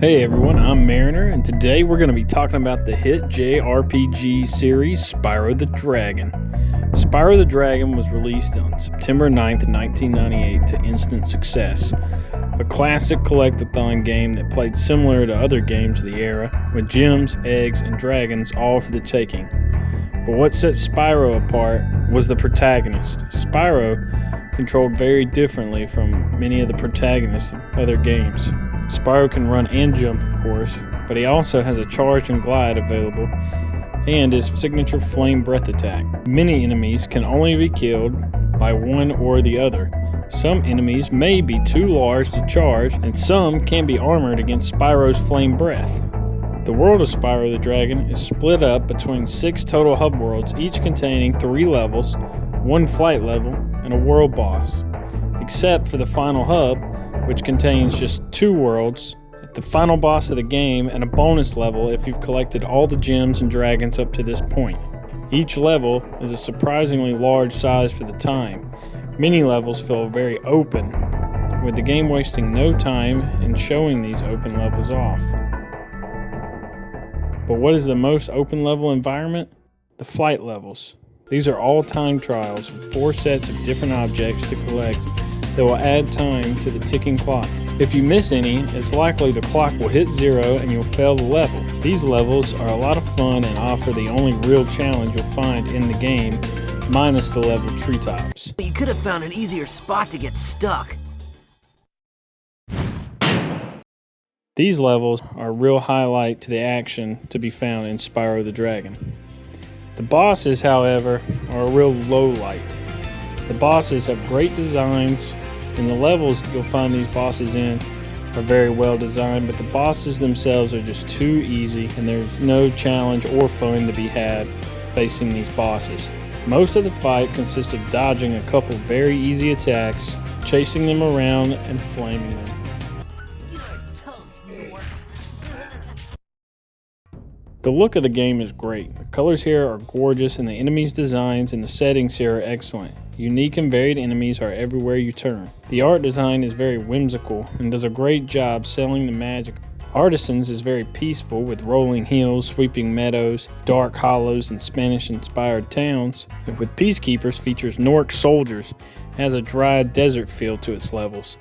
Hey everyone, I'm Mariner, and today we're going to be talking about the hit JRPG series Spyro the Dragon. Spyro the Dragon was released on September 9th, 1998 to instant success. A classic collectathon game that played similar to other games of the era, with gems, eggs, and dragons all for the taking. But what set Spyro apart was the protagonist. Spyro controlled very differently from many of the protagonists of other games. Spyro can run and jump, of course, but he also has a charge and glide available, and his signature flame breath attack. Many enemies can only be killed by one or the other. Some enemies may be too large to charge, and some can be armored against Spyro's flame breath. The world of Spyro the Dragon is split up between 6 total hub worlds, each containing 3 levels, 1 flight level, and a world boss, except for the final hub, which contains just 2 worlds, the final boss of the game, and a bonus level if you've collected all the gems and dragons up to this point. Each level is a surprisingly large size for the time. Many levels feel very open, with the game wasting no time in showing these open levels off. But what is the most open level environment? The flight levels. These are all time trials with 4 sets of different objects to collect that will add time to the ticking clock. If you miss any, it's likely the clock will hit 0 and you'll fail the level. These levels are a lot of fun and offer the only real challenge you'll find in the game, minus the level treetops. You could have found an easier spot to get stuck. These levels are a real highlight to the action to be found in Spyro the Dragon. The bosses, however, are a real low light. The bosses have great designs, and the levels you'll find these bosses in are very well designed, but the bosses themselves are just too easy, and there's no challenge or fun to be had facing these bosses. Most of the fight consists of dodging a couple very easy attacks, chasing them around, and flaming them. The look of the game is great. The colors here are gorgeous, and the enemies' designs and the settings here are excellent. Unique and varied enemies are everywhere you turn. The art design is very whimsical and does a great job selling the magic. Artisans is very peaceful, with rolling hills, sweeping meadows, dark hollows, and Spanish-inspired towns. And with Peacekeepers features Nork soldiers, has a dry desert feel to its levels.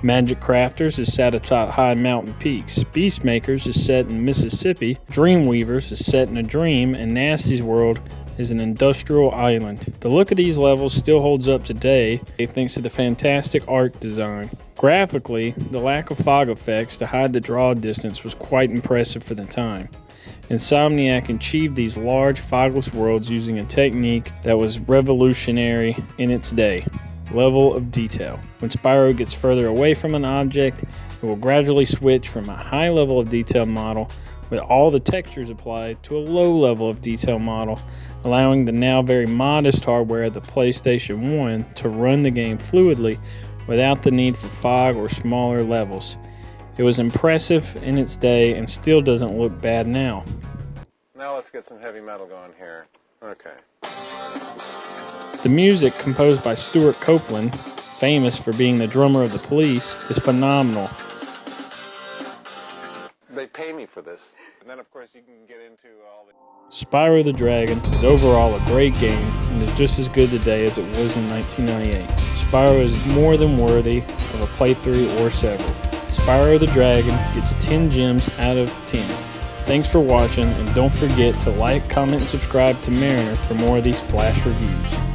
Magic Crafters is set atop high mountain peaks. Beastmakers is set in Mississippi. Dreamweavers is set in a dream, and Nasty's world is an industrial island. The look of these levels still holds up today thanks to the fantastic art design. Graphically, the lack of fog effects to hide the draw distance was quite impressive for the time. Insomniac achieved these large fogless worlds using a technique that was revolutionary in its day. Level of detail. When Spyro gets further away from an object, it will gradually switch from a high level of detail model with all the textures applied to a low level of detail model, allowing the now very modest hardware of the PlayStation 1 to run the game fluidly without the need for fog or smaller levels. It was impressive in its day and still doesn't look bad now. Now let's get some heavy metal going here. Okay. The music, composed by Stuart Copeland, famous for being the drummer of the Police, is phenomenal. They pay me for this. And then of course you can get into all the... Spyro the Dragon is overall a great game and is just as good today as it was in 1998. Spyro is more than worthy of a playthrough or several. Spyro the Dragon gets 10 gems out of 10. Thanks for watching, and don't forget to like, comment, and subscribe to Mariner for more of these flash reviews.